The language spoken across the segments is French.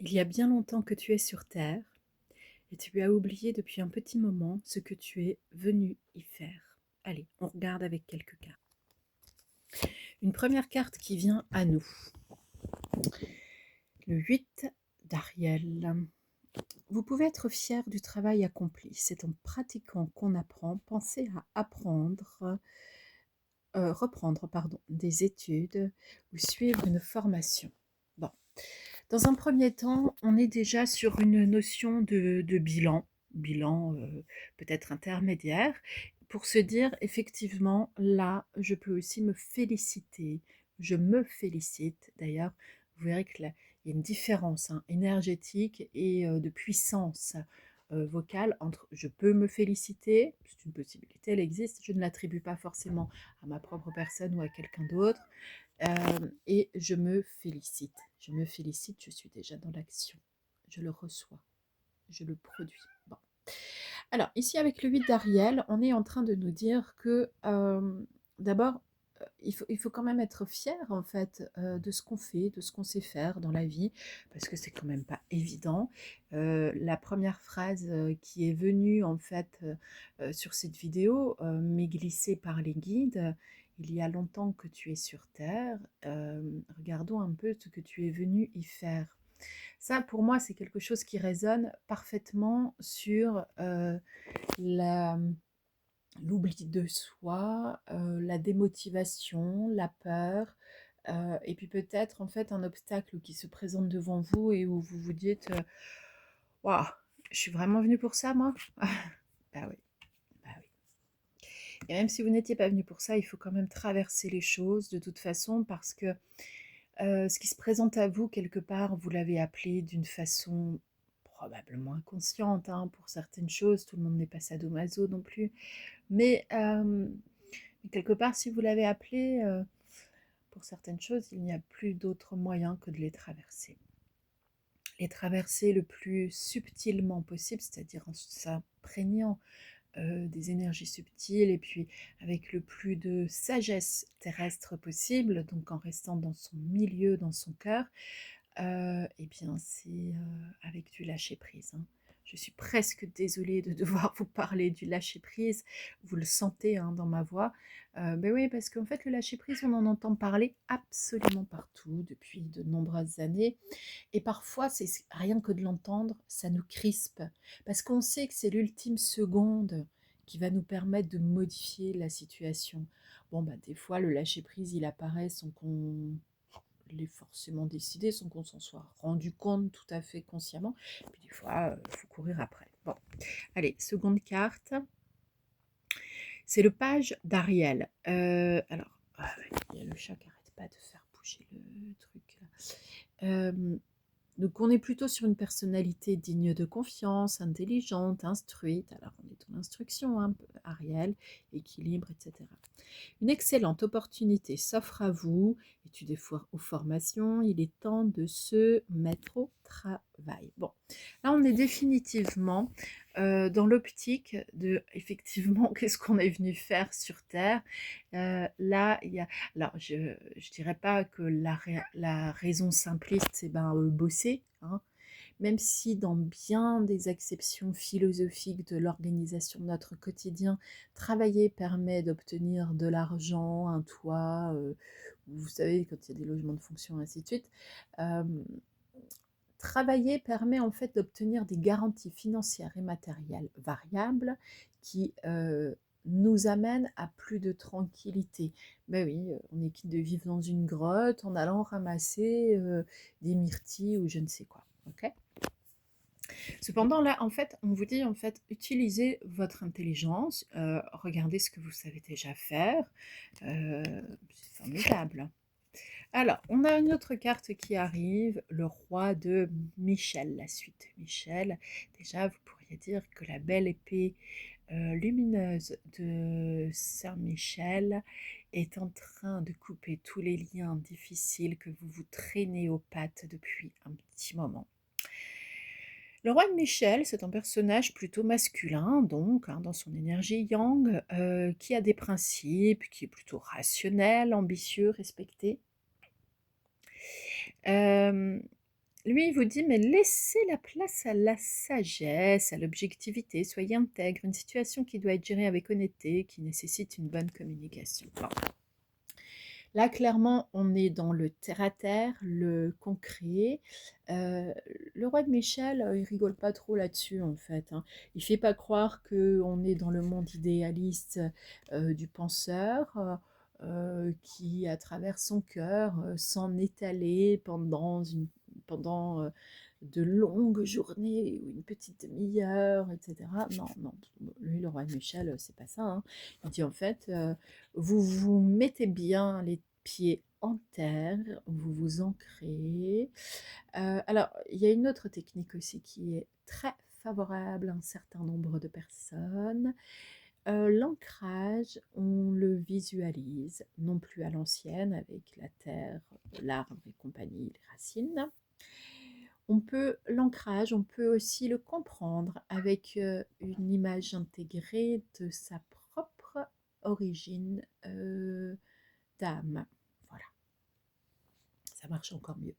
Il y a bien longtemps que tu es sur Terre et tu as oublié depuis un petit moment ce que tu es venu y faire. Allez, on regarde avec quelques cartes. Une première carte qui vient à nous. Le 8 d'Ariel. Vous pouvez être fier du travail accompli. C'est en pratiquant qu'on apprend. Pensez à reprendre des études ou suivre une formation. Bon. Dans un premier temps, on est déjà sur une notion de bilan peut-être intermédiaire, pour se dire effectivement, là, je peux aussi me féliciter. Je me félicite. D'ailleurs, vous verrez qu'il y a une différence énergétique et de puissance vocale entre je peux me féliciter, c'est une possibilité, elle existe, je ne l'attribue pas forcément à ma propre personne ou à quelqu'un d'autre, et je me félicite. Je me félicite, je suis déjà dans l'action. Je le reçois, je le produis. Bon. Alors, ici, avec le 8 d'Ariel, on est en train de nous dire que, d'abord, il faut quand même être fier, en fait, de ce qu'on fait, de ce qu'on sait faire dans la vie, parce que c'est quand même pas évident. La première phrase qui est venue, en fait, sur cette vidéo, m'est glissée par les guides. Il y a longtemps que tu es sur Terre. Regardons un peu ce que tu es venu y faire. Ça, pour moi, c'est quelque chose qui résonne parfaitement sur la- l'oubli de soi, la démotivation, la peur, et puis peut-être en fait un obstacle qui se présente devant vous et où vous vous dites waouh, je suis vraiment venue pour ça, moi. Bah oui, bah oui. Et même si vous n'étiez pas venu pour ça, il faut quand même traverser les choses de toute façon parce que ce qui se présente à vous, quelque part, vous l'avez appelé d'une façon probablement inconsciente pour certaines choses. Tout le monde n'est pas sadomaso non plus. Mais quelque part, si vous l'avez appelé pour certaines choses, il n'y a plus d'autre moyen que de les traverser. Les traverser le plus subtilement possible, c'est-à-dire en s'imprégnant des énergies subtiles et puis avec le plus de sagesse terrestre possible, donc en restant dans son milieu, dans son cœur, eh bien c'est avec du lâcher-prise. Je suis presque désolée de devoir vous parler du lâcher-prise, vous le sentez dans ma voix. Mais oui, parce qu'en fait le lâcher-prise, on en entend parler absolument partout depuis de nombreuses années. Et parfois, c'est rien que de l'entendre, ça nous crispe. Parce qu'on sait que c'est l'ultime seconde qui va nous permettre de modifier la situation. Bon, bah, des fois, le lâcher-prise, il apparaît sans qu'on l'ait forcément décidé, sans qu'on s'en soit rendu compte tout à fait consciemment. Puis des fois, il faut courir après. Bon, allez, seconde carte. C'est le page d'Ariel. Alors, il y a le chat qui n'arrête pas de faire bouger le truc là. Donc on est plutôt sur une personnalité digne de confiance, intelligente, instruite. Alors on est dans l'instruction, Ariel, équilibre, etc. Une excellente opportunité s'offre à vous, études ou formations, il est temps de se mettre au travail. Bon, là on est définitivement dans l'optique de, effectivement, qu'est-ce qu'on est venu faire sur Terre. Là, il y a... Alors, je ne dirais pas que la raison simpliste, c'est bosser, même si dans bien des acceptions philosophiques de l'organisation de notre quotidien, travailler permet d'obtenir de l'argent, un toit, vous savez, quand il y a des logements de fonction, ainsi de suite. Euh, Travailler permet en fait d'obtenir des garanties financières et matérielles variables qui nous amènent à plus de tranquillité. Ben oui, on est quitte de vivre dans une grotte en allant ramasser des myrtilles ou je ne sais quoi. Ok. Cependant, là, en fait, on vous dit, en fait, utilisez votre intelligence, regardez ce que vous savez déjà faire, c'est formidable. Alors, on a une autre carte qui arrive, le roi de Michel, la suite de Michel. Déjà, vous pourriez dire que la belle épée lumineuse de Saint-Michel est en train de couper tous les liens difficiles que vous vous traînez aux pattes depuis un petit moment. Le roi de Michel, c'est un personnage plutôt masculin, donc, dans son énergie yang, qui a des principes, qui est plutôt rationnel, ambitieux, respecté. Euh, Lui, il vous dit, mais laissez la place à la sagesse, à l'objectivité, soyez intègre, une situation qui doit être gérée avec honnêteté, qui nécessite une bonne communication. Bon. Là, clairement, on est dans le terre-à-terre, le concret. Euh, le roi de Michel, il rigole pas trop là-dessus, en fait, hein. Il fait pas croire qu'on est dans le monde idéaliste du penseur, qui, à travers son cœur, s'en étaler pendant de longues journées ou une petite demi-heure, etc. Non, non, lui, le roi de Michel, c'est pas ça, hein. Il dit en fait, vous vous mettez bien les pieds en terre, vous vous ancrez. Alors, il y a une autre technique aussi qui est très favorable à un certain nombre de personnes. L'ancrage, on le visualise, non plus à l'ancienne, avec la terre, l'arbre et compagnie, les racines. L'ancrage, on peut aussi le comprendre avec une image intégrée de sa propre origine d'âme. Voilà, ça marche encore mieux.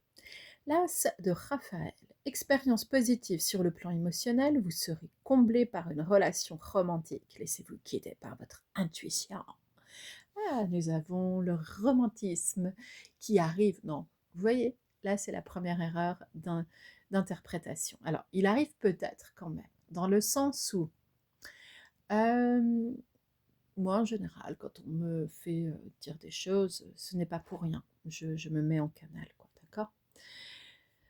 L'as de Raphaël. Expérience positive sur le plan émotionnel, vous serez comblé par une relation romantique. Laissez-vous guider par votre intuition. Ah, nous avons le romantisme qui arrive. Non, vous voyez, là c'est la première erreur d'interprétation. Alors, il arrive peut-être quand même, dans le sens où, euh, moi en général, quand on me fait dire des choses, ce n'est pas pour rien. Je me mets en canal, quoi, d'accord?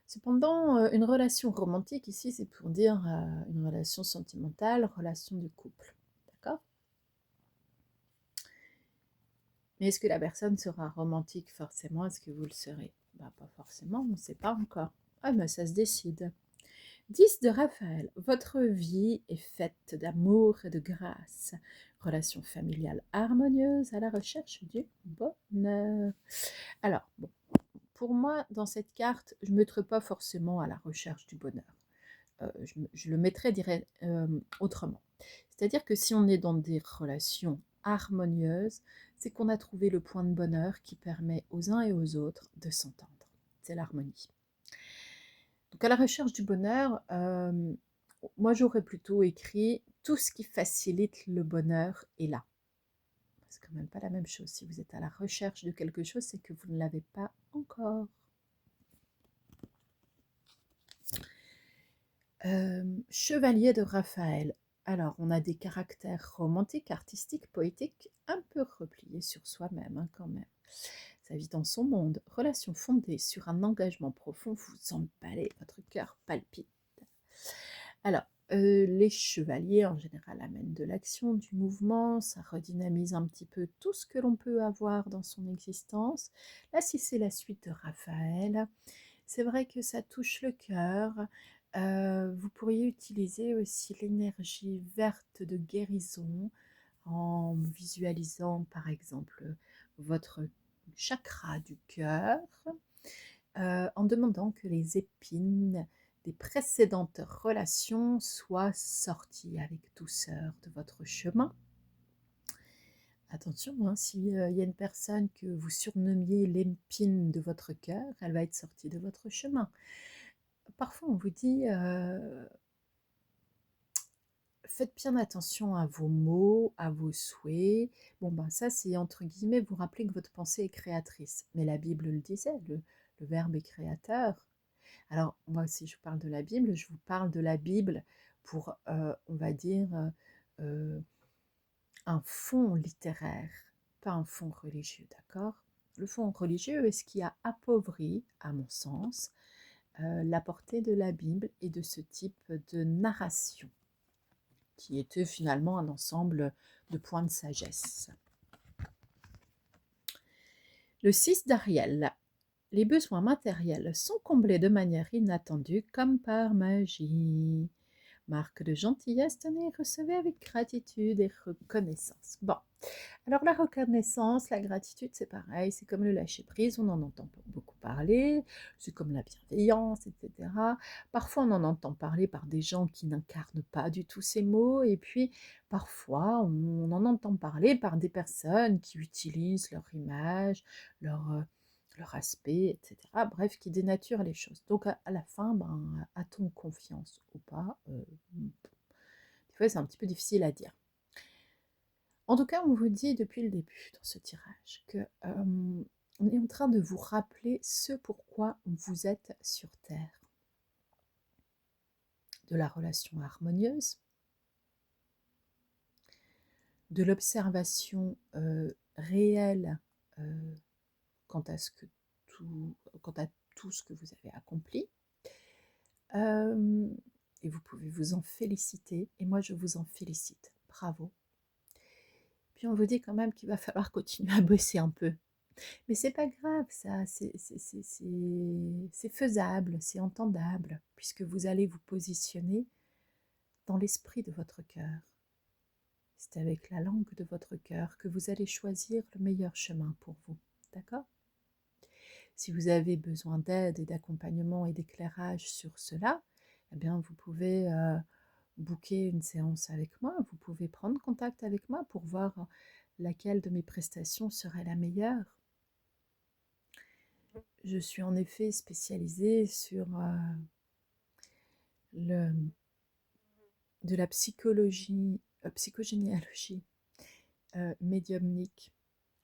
Cependant, une relation romantique ici, c'est pour dire une relation sentimentale, relation de couple, d'accord? Mais est-ce que la personne sera romantique forcément? Est-ce que vous le serez? Bah, pas forcément, on ne sait pas encore. Ah, mais ça se décide. 10 de Raphaël. Votre vie est faite d'amour et de grâce. Relation familiale harmonieuse à la recherche du bonheur. Alors, bon, pour moi, dans cette carte, je ne mettrai pas forcément à la recherche du bonheur. Je le mettrais autrement. C'est-à-dire que si on est dans des relations harmonieuses, c'est qu'on a trouvé le point de bonheur qui permet aux uns et aux autres de s'entendre. C'est l'harmonie. Donc à la recherche du bonheur, moi j'aurais plutôt écrit tout ce qui facilite le bonheur est là. C'est quand même pas la même chose. Si vous êtes à la recherche de quelque chose, c'est que vous ne l'avez pas encore. Chevalier de Raphaël. Alors, on a des caractères romantiques, artistiques, poétiques, un peu repliés sur soi-même, hein, quand même. Sa vie dans son monde, relation fondée sur un engagement profond, vous emballez, votre cœur palpite. Alors, les chevaliers, en général, amènent de l'action, du mouvement, ça redynamise un petit peu tout ce que l'on peut avoir dans son existence. Là, si c'est la suite de Raphaël, c'est vrai que ça touche le cœur. Vous pourriez utiliser aussi l'énergie verte de guérison en visualisant par exemple votre chakra du cœur, en demandant que les épines des précédentes relations soient sorties avec douceur de votre chemin. Attention, hein, s'il y a une personne que vous surnommiez l'épine de votre cœur, elle va être sortie de votre chemin. Parfois, on vous dit faites bien attention à vos mots, à vos souhaits. Bon, ben ça, c'est entre guillemets, vous rappelez que votre pensée est créatrice. Mais la Bible le disait, le Verbe est créateur. Alors, moi, si je parle de la Bible, je vous parle de la Bible pour, on va dire, un fond littéraire, pas un fond religieux, d'accord? Le fond religieux est ce qui a appauvri, à mon sens, la portée de la Bible et de ce type de narration, qui était finalement un ensemble de points de sagesse. Le 6 d'Ariel. Les besoins matériels sont comblés de manière inattendue comme par magie. Marque de gentillesse, tenez, recevez avec gratitude et reconnaissance. Bon, alors la reconnaissance, la gratitude, c'est pareil, c'est comme le lâcher-prise, on en entend beaucoup parler, c'est comme la bienveillance, etc. Parfois, on en entend parler par des gens qui n'incarnent pas du tout ces mots, et puis parfois, on en entend parler par des personnes qui utilisent leur image, leur aspect, etc. Bref, qui dénature les choses. Donc à la fin, ben, a-t-on confiance ou pas des fois, c'est un petit peu difficile à dire. En tout cas, on vous dit depuis le début dans ce tirage que on est en train de vous rappeler ce pourquoi vous êtes sur Terre. De la relation harmonieuse, de l'observation réelle quant à quant à tout ce que vous avez accompli. Et vous pouvez vous en féliciter, et moi je vous en félicite. Bravo. Puis on vous dit quand même qu'il va falloir continuer à bosser un peu. Mais c'est pas grave, ça, c'est faisable, c'est entendable, puisque vous allez vous positionner dans l'esprit de votre cœur. C'est avec la langue de votre cœur que vous allez choisir le meilleur chemin pour vous. D'accord ? Si vous avez besoin d'aide et d'accompagnement et d'éclairage sur cela, eh bien vous pouvez booker une séance avec moi, vous pouvez prendre contact avec moi pour voir laquelle de mes prestations serait la meilleure. Je suis en effet spécialisée sur de la psychologie, psychogénéalogie médiumnique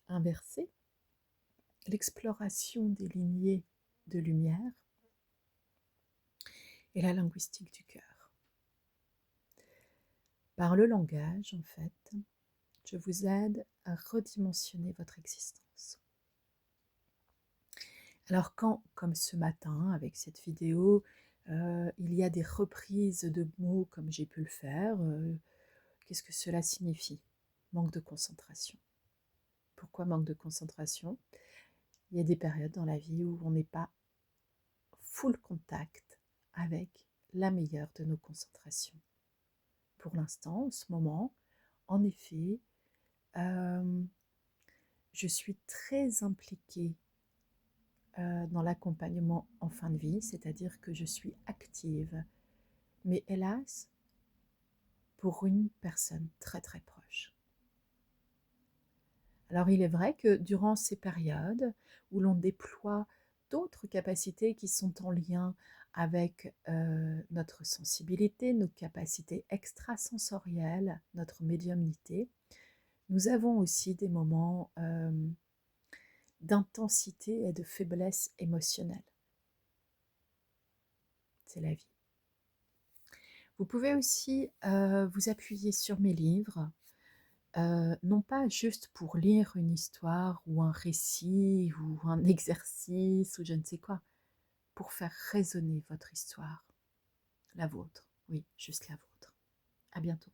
inversée, l'exploration des lignées de lumière et la linguistique du cœur. Par le langage, en fait, je vous aide à redimensionner votre existence. Alors quand, comme ce matin, avec cette vidéo, il y a des reprises de mots comme j'ai pu le faire, qu'est-ce que cela signifie ? Manque de concentration. Pourquoi manque de concentration ? Il y a des périodes dans la vie où on n'est pas full contact avec la meilleure de nos concentrations. Pour l'instant, en ce moment, en effet, je suis très impliquée dans l'accompagnement en fin de vie, c'est-à-dire que je suis active, mais hélas, pour une personne très très proche. Alors il est vrai que durant ces périodes où l'on déploie d'autres capacités qui sont en lien avec notre sensibilité, nos capacités extrasensorielles, notre médiumnité, nous avons aussi des moments d'intensité et de faiblesse émotionnelle. C'est la vie. Vous pouvez aussi vous appuyer sur mes livres, non pas juste pour lire une histoire ou un récit ou un exercice ou je ne sais quoi, pour faire résonner votre histoire, la vôtre, oui, juste la vôtre. À bientôt.